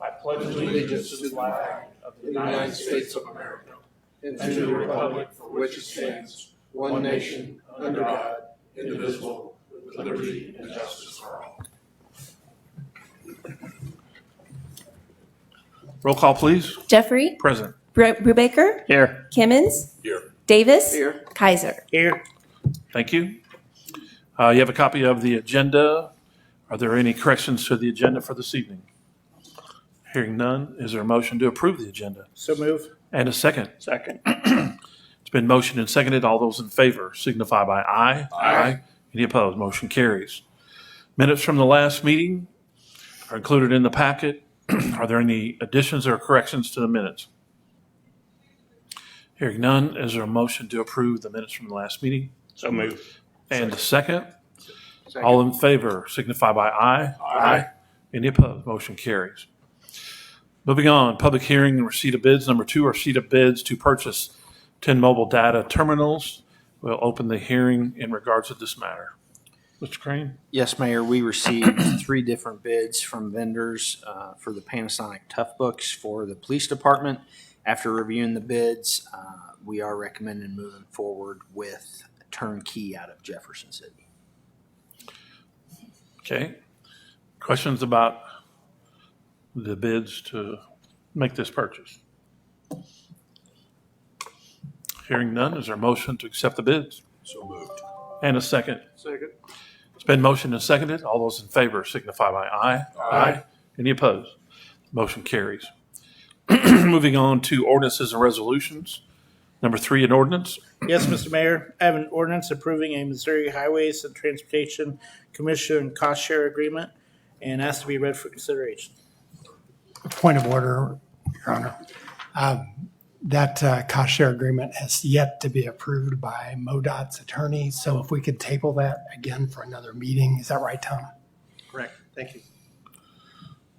I pledge allegiance to the flag of the United States of America and to the republic for which it stands, one nation, under God, indivisible, with liberty and justice for all. Roll call, please. Jeffrey. Present. Brubaker. Here. Kimmons. Here. Davis. Here. Kaiser. Here. Thank you. You have a copy of the agenda. Are there any corrections to the agenda for this evening? Hearing none, is there a motion to approve the agenda? So move. And a second? Second. It's been motioned and seconded. All those in favor signify by aye. Aye. Any opposed? Motion carries. Minutes from the last meeting are included in the packet. Are there any additions or corrections to the minutes? Hearing none, is there a motion to approve the minutes from the last meeting? So move. And a second? All in favor signify by aye. Aye. Any opposed? Motion carries. Moving on, public hearing and receipt of bids. Number 2, receipt of bids to purchase 10 mobile data terminals. We'll open the hearing in regards to this matter. Mr. Crane? Yes, Mayor, we received 3 different bids from vendors for the Panasonic Toughbooks for the police department. After reviewing the bids, we are recommending moving forward with Turnkey out of Jefferson City. Okay. Questions about the bids to make this purchase? Hearing none, is there a motion to accept the bids? So moved. And a second? Second. It's been motioned and seconded. All those in favor signify by aye. Aye. Any opposed? Motion carries. Moving on to ordinances and resolutions. Number 3, an ordinance. Yes, Mr. Mayor, I have an ordinance approving a Missouri Highways and Transportation Commission cost share agreement and asked to be read for consideration. Point of order, Your Honor. That cost share agreement has yet to be approved by MoDOT's attorney, so if we could table that again for another meeting. Is that right, Tom? Correct. Thank you.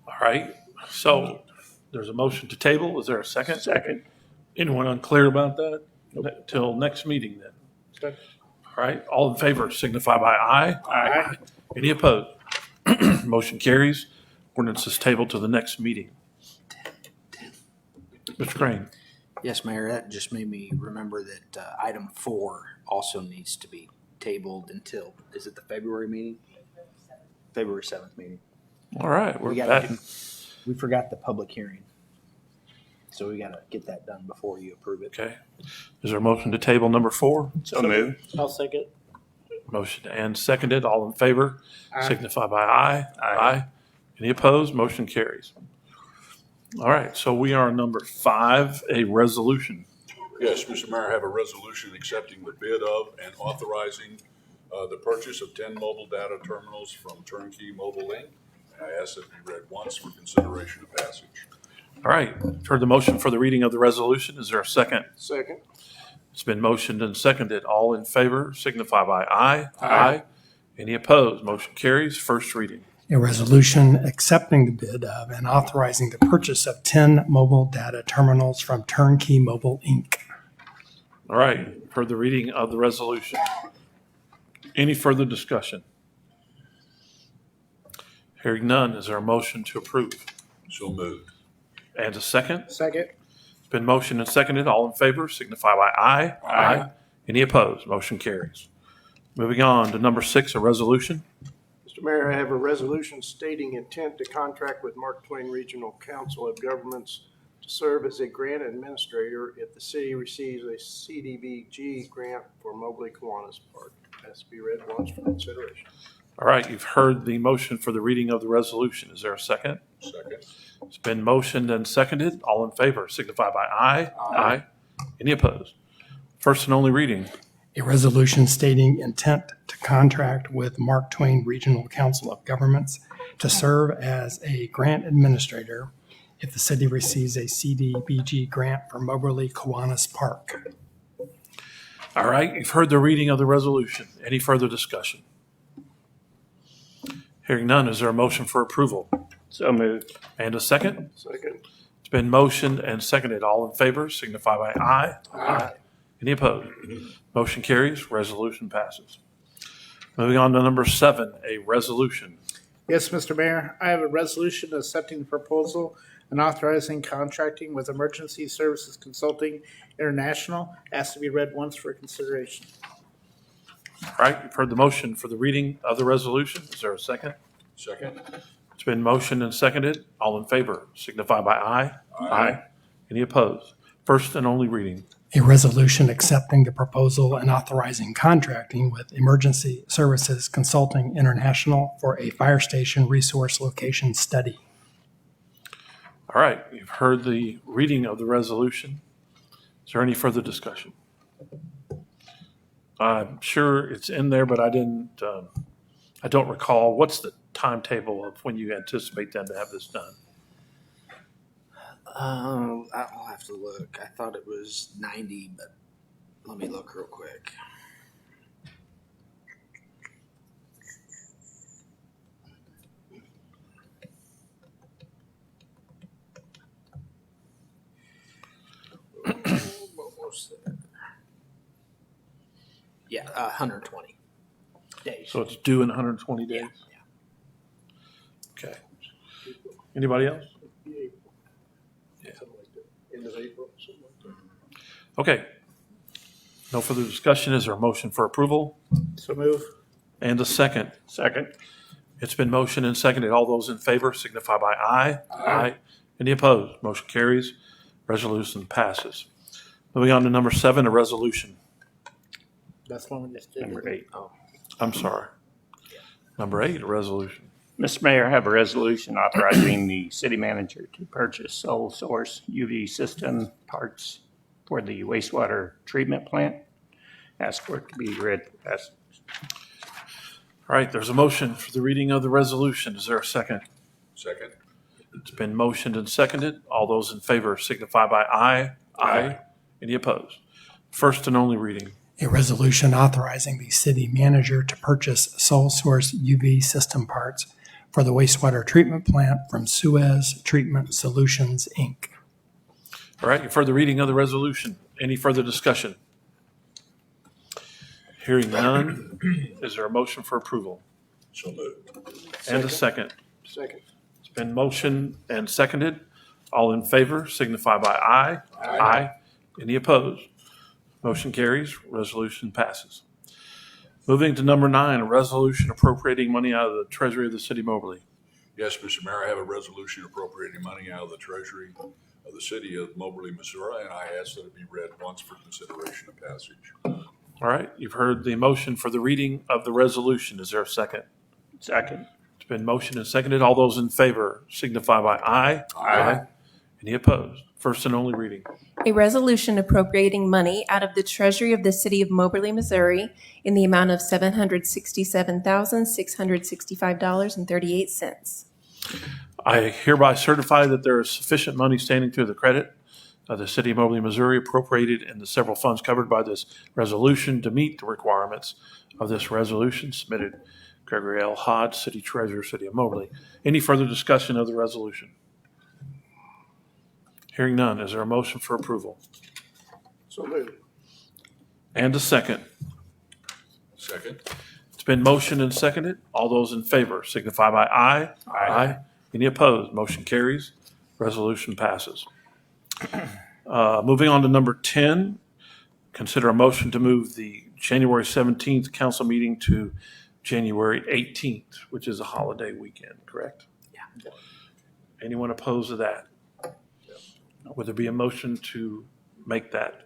All right. So there's a motion to table. Is there a second? Second. Anyone unclear about that? Till next meeting then. All right. All in favor signify by aye. Aye. Any opposed? Motion carries. Ordinance is tabled to the next meeting. Mr. Crane? Yes, Mayor, that just made me remember that item 4 also needs to be tabled until, is it the February meeting? February 7th meeting. All right. We're We gotta back. We forgot the public hearing. So we got to get that done before you approve it. Okay. Is there a motion to table number 4? So moved. I'll second. Motion and seconded. All in favor Aye. signify by aye. Aye. Any opposed? Motion carries. All right. So we are on number 5, a resolution. Yes, Mr. Mayor, I have a resolution accepting the bid of and authorizing the purchase of 10 mobile data terminals from Turnkey Mobile Inc. I ask that it be read once for consideration of passage. All right. Heard the motion for the reading of the resolution. Is there a second? Second. It's been motioned and seconded. All in favor signify by aye. Aye. Any opposed? Motion carries. First reading. A resolution accepting the bid of and authorizing the purchase of 10 mobile data terminals from Turnkey Mobile, Inc. All right. Heard the reading of the resolution. Any further discussion? Hearing none, is there a motion to approve? So moved. And a second? Second. It's been motioned and seconded. All in favor signify by aye. Aye. Any opposed? Motion carries. Moving on to number 6, a resolution. Mr. Mayor, I have a resolution stating intent to contract with Mark Twain Regional Council of Governments to serve as a grant administrator if the city receives a CDBG grant for Moberly Kiwanis Park. Has to be read once for consideration. All right, you've heard the motion for the reading of the resolution. Is there a second? Second. It's been motioned and seconded. All in favor signify by aye. Aye. Any opposed? First and only reading. A resolution stating intent to contract with Mark Twain Regional Council of Governments to serve as a grant administrator if the city receives a CDBG grant for Moberly Kiwanis Park. All right, you've heard the reading of the resolution. Any further discussion? Hearing none, is there a motion for approval? So moved. And a second? Second. It's been motioned and seconded. All in favor signify by aye. Aye. Any opposed? Motion carries. Resolution passes. Moving on to number 7, a resolution. Yes, Mr. Mayor, I have a resolution accepting the proposal and authorizing contracting with Emergency Services Consulting International. Asked to be read once for consideration. All right, you've heard the motion for the reading of the resolution. Is there a second? Second. It's been motioned and seconded. All in favor signify by aye. Aye. Any opposed? First and only reading. A resolution accepting the proposal and authorizing contracting with Emergency Services Consulting International for a fire station resource location study. All right, you've heard the reading of the resolution. Is there any further discussion? I'm sure it's in there, but I don't recall. What's the timetable of when you anticipate them to have this done? I'll have to look. I thought it was 90, but let me look real quick. Yeah, 120 days. So it's due in 120 days? Yeah. Okay. Anybody else? Something like that. End of April, something like that. Okay. No further discussion. Is there a motion for approval? So move. And a second. Second. It's been motioned and seconded. All those in favor signify by aye. Aye. Any opposed? Motion carries. Resolution passes. Moving on to number 7, a resolution. That's one we just did. Number 8. I'm sorry. Number 8, a resolution. Mr. Mayor, I have a resolution authorizing the city manager to purchase sole source UV system parts for the wastewater treatment plant. Ask for it to be read. All right, there's a motion for the reading of the resolution. Is there a second? Second. It's been motioned and seconded. All those in favor signify by aye. Aye. Any opposed? First and only reading. A resolution authorizing the city manager to purchase sole source UV system parts for the wastewater treatment plant from Suez Treatment Solutions, Inc. All right, you've heard the reading of the resolution. Any further discussion? Hearing none, is there a motion for approval? So moved. And a second. Second. It's been motioned and seconded. All in favor signify by aye. Aye. Any opposed? Motion carries. Resolution passes. Moving to number 9, a resolution appropriating money out of the treasury of the city of Moberly. Yes, Mr. Mayor, I have a resolution appropriating money out of the treasury of the city of Moberly, Missouri, and I ask that it be read once for consideration and passage. All right, you've heard the motion for the reading of the resolution. Is there a second? Second. It's been motioned and seconded. All those in favor signify by aye. Aye. Any opposed? First and only reading. A resolution appropriating money out of the treasury of the city of Moberly, Missouri in the amount of $767,665.38. I hereby certify that there is sufficient money standing through the credit of the city of Moberly, Missouri appropriated in the several funds covered by this resolution to meet the requirements of this resolution. Submitted Gregory L. Hodge, City Treasurer, City of Moberly. Any further discussion of the resolution? Hearing none, is there a motion for approval? So moved. And a second. Second. It's been motioned and seconded. All those in favor signify by aye. Aye. Any opposed? Motion carries. Resolution passes. Moving on to number 10, consider a motion to move the January 17th council meeting to January 18th, which is a holiday weekend, correct? Yeah. Anyone opposed to that? Would there be a motion to make that?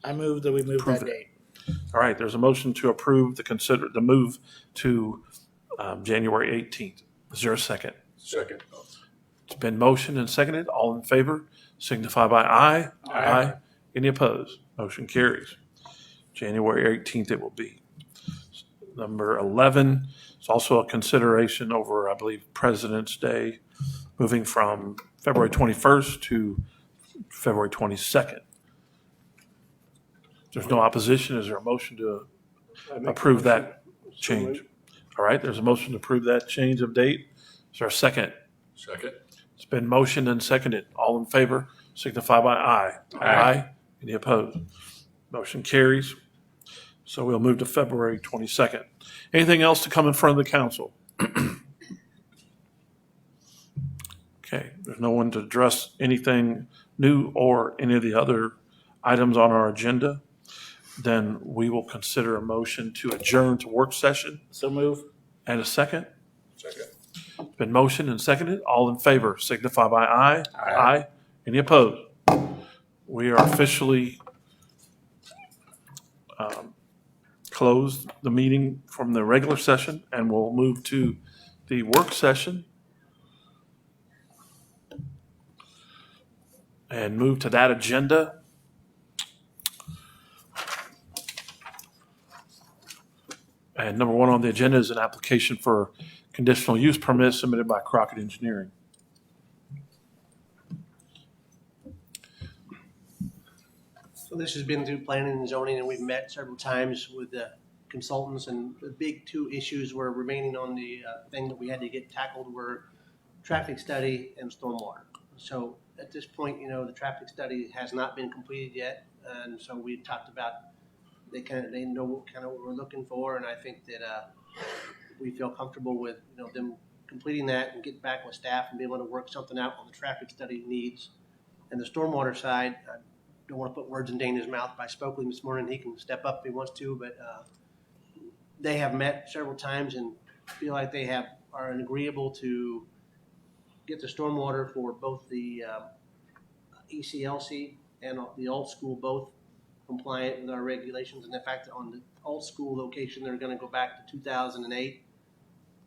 I move that we move Approve that it. date. All right, there's a motion to approve the move to January 18th. Is there a second? Second. It's been motioned and seconded. All in favor signify by aye. Aye. Any opposed? Motion carries. January 18th it will be. Number 11 is also a consideration over, I believe, President's Day, moving from February 21st to February 22nd. If there's no opposition, is there a motion to approve that change? All right, there's a motion to approve that change of date. Is there a second? Second. It's been motioned and seconded. All in favor signify by aye. Aye. Any opposed? Motion carries. So we'll move to February 22nd. Anything else to come in front of the council? Okay, there's no one to address anything new or any of the other items on our agenda. Then we will consider a motion to adjourn to work session. So move. And a second? Second. It's been motioned and seconded. All in favor signify by aye. Aye. Any opposed? We are officially closed the meeting from the regular session, and we'll move to the work session and move to that agenda. And number one on the agenda is an application for conditional use permit submitted by Crockett Engineering. So this has been through planning and zoning, and we've met several times with the consultants, and the big two issues were remaining on the thing that we had to get tackled were traffic study and stormwater. So at this point, the traffic study has not been completed yet, and so we talked about they know what we're looking for, and I think that we feel comfortable with them completing that and getting back with staff and be able to work something out on the traffic study needs. And the stormwater side, I don't want to put words in Dana's mouth, but I spoke with him this morning. He can step up if he wants to, but they have met several times and feel like they are agreeable to get the stormwater for both the ECLC and the old school, both compliant with our regulations. And in fact, on the old school location, they're going to go back to 2008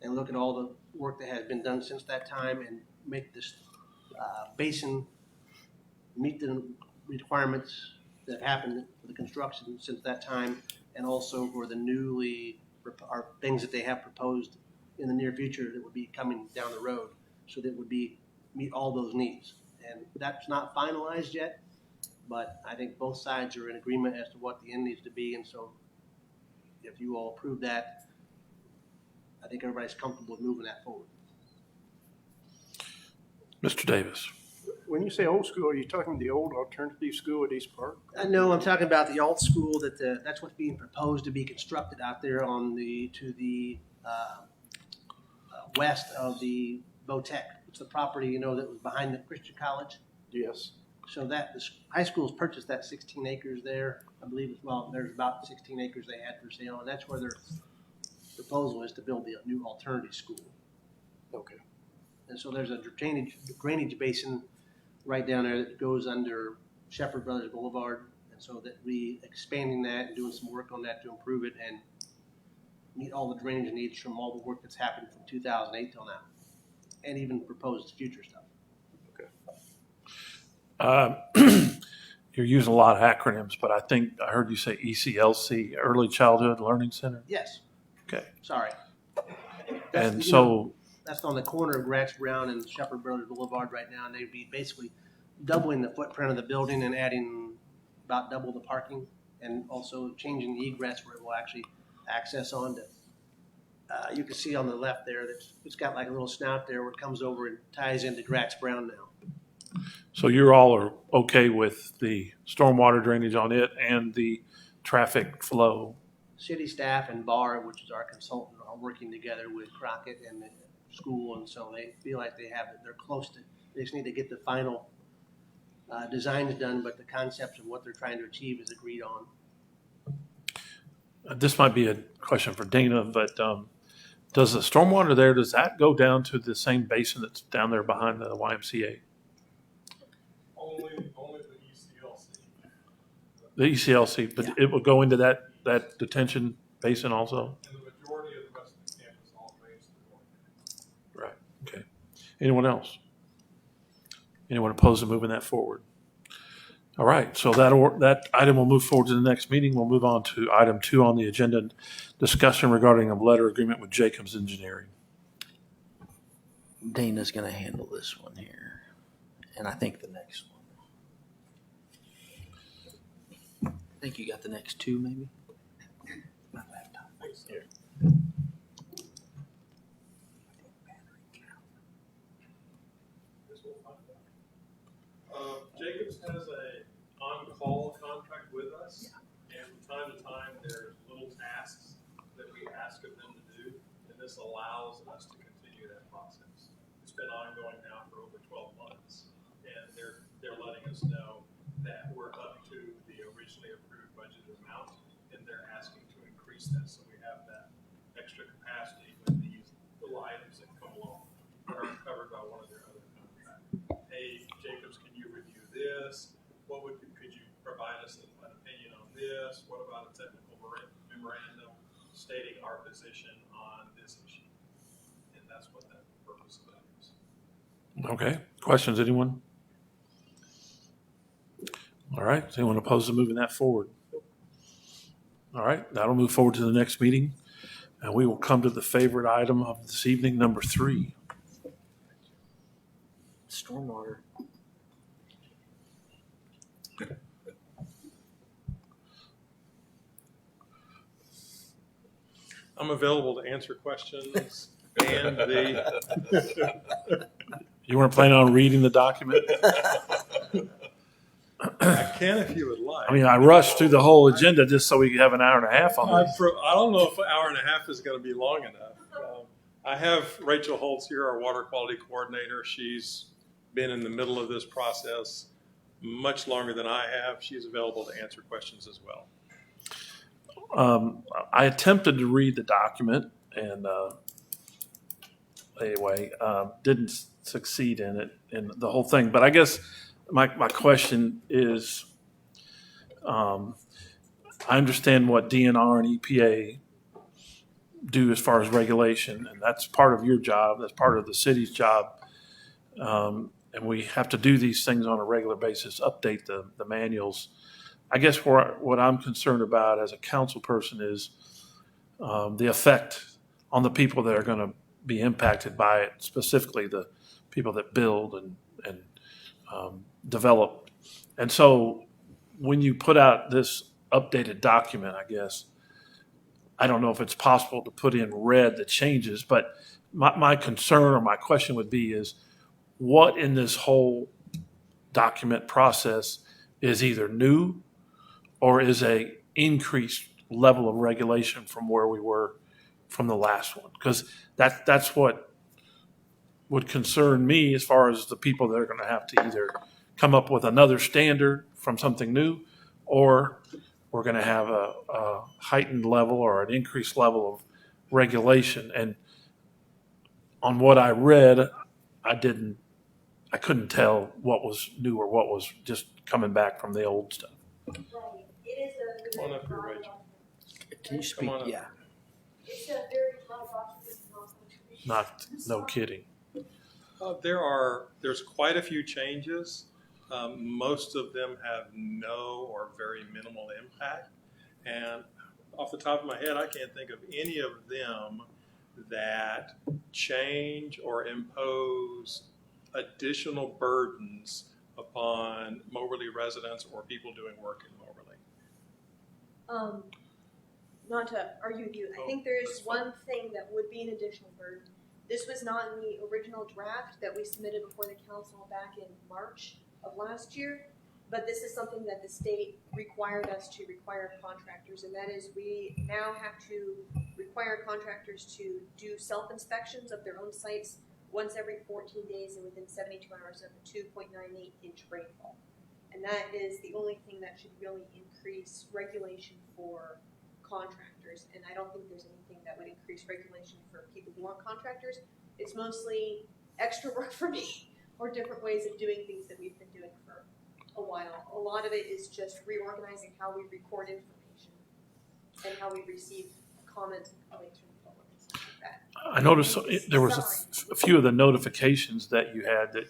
and look at all the work that has been done since that time and make this basin meet the requirements that happened for the construction since that time, and also for the things that they have proposed in the near future that would be coming down the road, so that would meet all those needs. And that's not finalized yet, but I think both sides are in agreement as to what the end needs to be. And so if you all approve that, I think everybody's comfortable with moving that forward. Mr. Davis. When you say old school, are you talking the old alternative school at East Park? No, I'm talking about the old school that's what's being proposed to be constructed out there to the west of the Botec. It's the property, that was behind the Christian College. Yes. So the high school's purchased that 16 acres there. I believe there's about 16 acres they had for sale, and that's where their proposal is to build the new alternative school. Okay. And so there's a drainage basin right down there that goes under Shepherd Brothers Boulevard. And so that we expanding that and doing some work on that to improve it and meet all the drainage needs from all the work that's happened from 2008 till now, and even proposed future stuff. You're using a lot of acronyms, but I think I heard you say ECLC, Early Childhood Learning Center. Yes. Okay. Sorry. That's on the corner of Grants Brown and Shepherd Brothers Boulevard right now, and they'd be basically doubling the footprint of the building and adding about double the parking, and also changing the egress where it will actually access onto. You can see on the left there that it's got like a little snout there where it comes over and ties into Grants Brown now. So you all are okay with the stormwater drainage on it and the traffic flow? City staff and BAR, which is our consultant, are working together with Crockett and the school, and so they feel like they're close to. They just need to get the final designs done, but the concepts of what they're trying to achieve is agreed on. This might be a question for Dana, but does the stormwater there, does that go down to the same basin that's down there behind the YMCA? Only the ECLC. The ECLC, but it will go into that detention basin also? And the majority of the rest of the campus all drains to the north. Right, okay. Anyone else? Anyone opposed to moving that forward? All right, so that item will move forward to the next meeting. We'll move on to item 2 on the agenda, discussion regarding a letter agreement with Jacobs Engineering. Dana's going to handle this one here, and I think the next one. I think you got the next 2, maybe? My laptop. Here. Jacobs has a on-call contract with us, and from time to time, there's little tasks that we ask of them to do, and this allows us to continue that process. It's been ongoing now for over 12 budgeted amount, and they're asking to increase that, so we have that extra capacity when these little items that come along that aren't covered by one of their other contracts. Hey, Jacobs, can you review this? Could you provide us an opinion on this? What about a technical memorandum stating our position on this issue? And that's what the purpose of that is. Okay, questions, anyone? All right, is anyone opposed to moving that forward? All right, that'll move forward to the next meeting. And we will come to the favorite item of this evening, number 3. Stormwater. I'm available to answer questions and the, You weren't planning on reading the document? I can if you would like. I mean, I rushed through the whole agenda just so we could have an hour and a half on this. I don't know if an hour and a half is going to be long enough. I have Rachel Holtz here, our water quality coordinator. She's been in the middle of this process much longer than I have. She's available to answer questions as well. I attempted to read the document and didn't succeed in it and the whole thing. But I guess my question is, I understand what DNR and EPA do as far as regulation, and that's part of your job. That's part of the city's job. And we have to do these things on a regular basis, update the manuals. I guess what I'm concerned about as a council person is the effect on the people that are going to be impacted by it, specifically the people that build and develop. And so when you put out this updated document, I guess, I don't know if it's possible to put in red the changes, but my concern or my question would be is what in this whole document process is either new or is a increased level of regulation from where we were from the last one? Because that's what would concern me as far as the people that are going to have to either come up with another standard from something new, or we're going to have a heightened level or an increased level of regulation. And on what I read, I couldn't tell what was new or what was just coming back from the old stuff. Right. It is a Come on very up here, broad Rachel. document. Can you speak? on up. Yeah. It's a very broad document. No kidding. There's quite a few changes. Most of them have no or very minimal impact. And off the top of my head, I can't think of any of them that change or impose additional burdens upon Moberly residents or people doing work in Moberly. Not to argue with you, I think there is that's fine. one thing that would be an additional burden. This was not in the original draft that we submitted before the council back in March of last year, but this is something that the state required us to require contractors, and that is we now have to require contractors to do self-inspections of their own sites once every 14 days and within 72 hours of a 2.98 inch rainfall. And that is the only thing that should really increase regulation for contractors. And I don't think there's anything that would increase regulation for people who aren't contractors. It's mostly extra work for me or different ways of doing things that we've been doing for a while. A lot of it is just reorganizing how we record information and how we receive comments and complaints from the public and stuff like that. I noticed there was a few of the notifications that you had that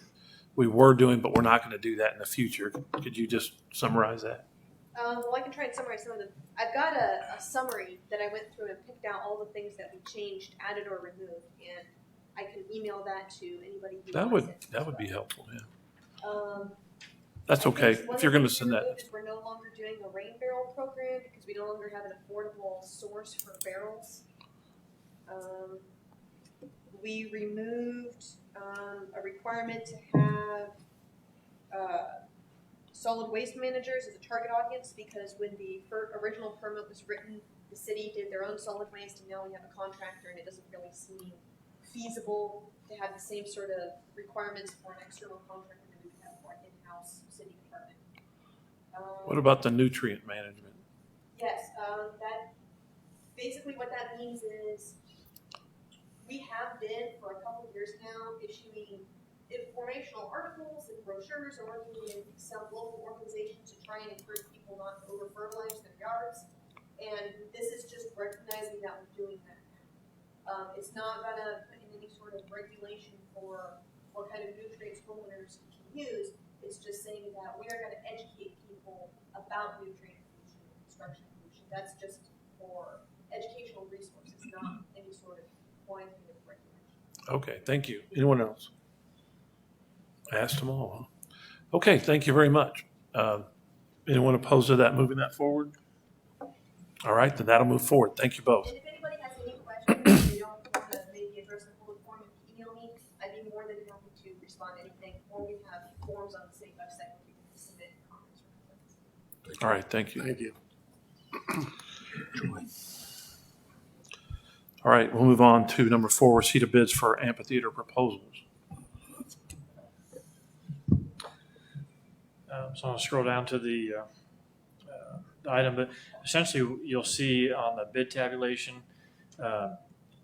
we were doing, but we're not going to do that in the future. Could you just summarize that? Well, I can try and summarize some of them. I've got a summary that I went through and picked out all the things that we changed, added, or removed, and I can email that to anybody who wants it. That would be helpful. Yeah, that's I okay think one if you're of the going to things send we that. removed is we're no longer doing a rain barrel program because we no longer have an affordable source for barrels. We removed a requirement to have solid waste managers as a target audience because when the original permit was written, the city did their own solid waste, and now we have a contractor, and it doesn't really seem feasible to have the same sort of requirements for an external contractor that we have for an in-house city department. What about the nutrient management? Yes, that, basically what that means is we have been for a couple of years now issuing informational articles and brochures and working with some local organizations to try and encourage people not to over fertilize their yards. And this is just recognizing that we're doing that now. It's not gonna put in any sort of regulation for what kind of nutrients homeowners can use. It's just saying that we are gonna educate people about nutrient pollution and construction pollution. That's just for educational resources, not any sort of quantitative regulation. Okay, thank you. Anyone else? I asked them all. Huh? Okay, thank you very much. Anyone opposed to that, moving that forward? All right, then that'll move forward. Thank you both. And if anybody has any questions, they don't want to maybe address the public forum, email me. I'd be more than happy to respond to anything. Or we have forms on the city website where you can submit comments or complaints. All right, thank you. Thank you. All right, we'll move on to number 4, receipt of bids for amphitheater proposals. So I'll scroll down to the item, but essentially you'll see on the bid tabulation to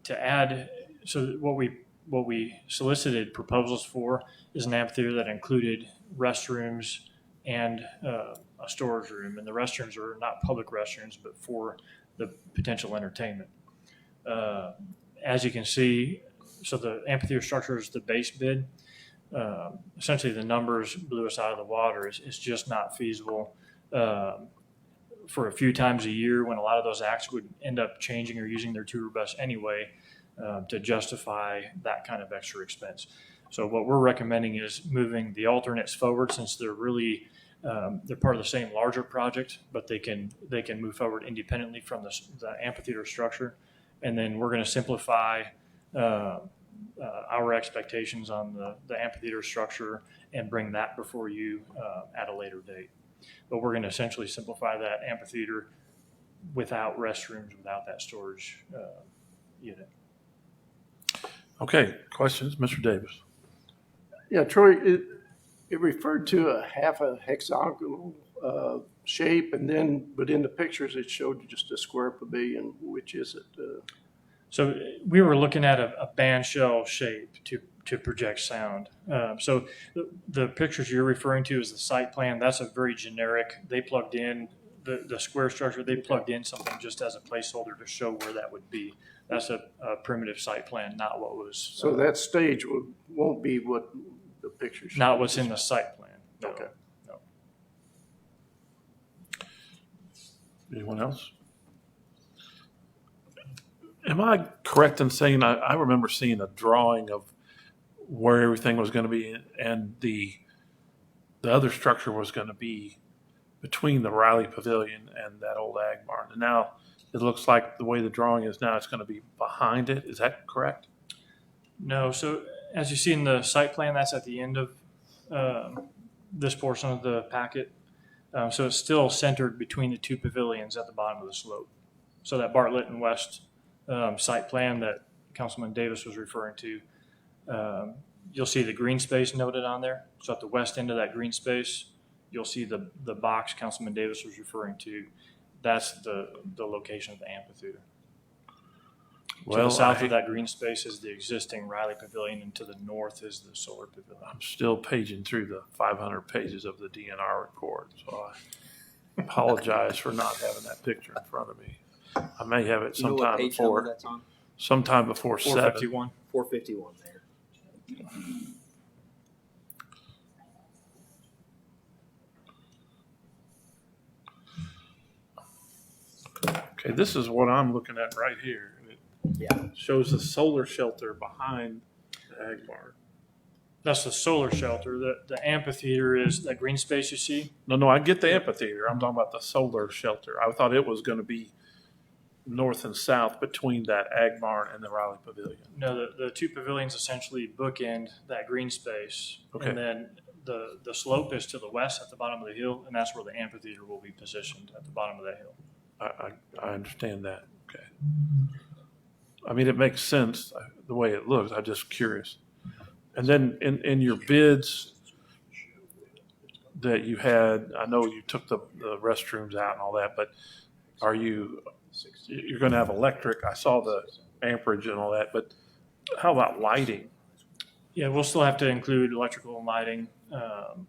add. So what we solicited proposals for is an amphitheater that included restrooms and a storage room, and the restrooms are not public restrooms, but for the potential entertainment. As you can see, so the amphitheater structure is the base bid. Essentially the numbers blew us out of the water. It's just not feasible for a few times a year when a lot of those acts would end up changing or using their tour bus anyway to justify that kind of extra expense. So what we're recommending is moving the alternates forward, since they're really they're part of the same larger project, but they can move forward independently from the amphitheater structure. And then we're going to simplify our expectations on the amphitheater structure and bring that before you at a later date. But we're going to essentially simplify that amphitheater without restrooms, without that storage unit. Okay, questions? Mr. Davis. Yeah, Troy, it referred to a half a hexagonal shape, and then, but in the pictures, it showed just a square pavilion. Which is it? So we were looking at a band shell shape to project sound. So the pictures you're referring to is the site plan. That's a very generic. They plugged in the square structure. They plugged in something just as a placeholder to show where that would be. That's a primitive site plan, not what was. So that stage won't be what the picture shows. Not what's in the site plan. No. Okay. No. Anyone else? Am I correct in saying I remember seeing a drawing of where everything was going to be, and the other structure was going to be between the Riley Pavilion and that old ag barn, and now it looks like the way the drawing is now, it's going to be behind it. Is that correct? No. So as you see in the site plan, that's at the end of this portion of the packet. So it's still centered between the two pavilions at the bottom of the slope. So that Bartlett and West site plan that Councilman Davis was referring to, you'll see the green space noted on there. So at the west end of that green space, you'll see the box Councilman Davis was referring to. That's the location of the amphitheater. To the south of that green space is the existing Riley Pavilion, and to the north is the solar pavilion. I'm still paging through the 500 pages of the DNR report, so I apologize for not having that picture in front of me. I may have it sometime before. That's on? Sometime before 7. 451. 451 there. Okay, this is what I'm looking at right here. It shows the solar shelter behind the ag barn. That's the solar shelter. The amphitheater is that green space you see. No, I get the amphitheater. I'm talking about the solar shelter. I thought it was going to be north and south between that ag barn and the Riley Pavilion. No, the two pavilions essentially bookend that green space. Okay. And then the slope is to the west at the bottom of the hill, and that's where the amphitheater will be positioned, at the bottom of that hill. I understand that. Okay. I mean, it makes sense the way it looks. I'm just curious. And then in your bids that you had, I know you took the restrooms out and all that, but Are you, you're going to have electric? I saw the amperage and all that, but how about lighting? Yeah, we'll still have to include electrical and lighting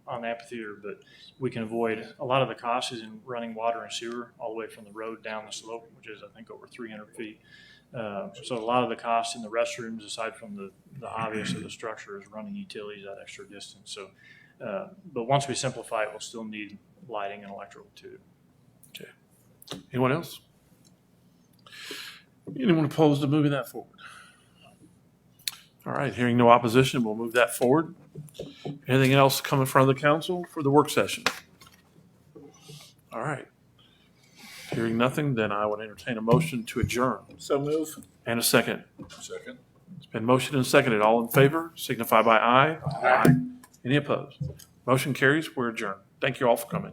on the amphitheater, but we can avoid a lot of the cost is in running water and sewer all the way from the road down the slope, which is I think over 300 feet. So a lot of the cost in the restrooms, aside from the obvious of the structure, is running utilities that extra distance. So, but once we simplify it, we'll still need lighting and electrical too. Okay. Anyone else? Anyone opposed to moving that forward? All right, hearing no opposition, we'll move that forward. Anything else come in front of the council for the work session? All right. Hearing nothing, then I would entertain a motion to adjourn. So move. And a second. Second? It's been motioned and seconded. All in favor, signify by aye. Aye. Any opposed? Motion carries. We're adjourned. Thank you all for coming.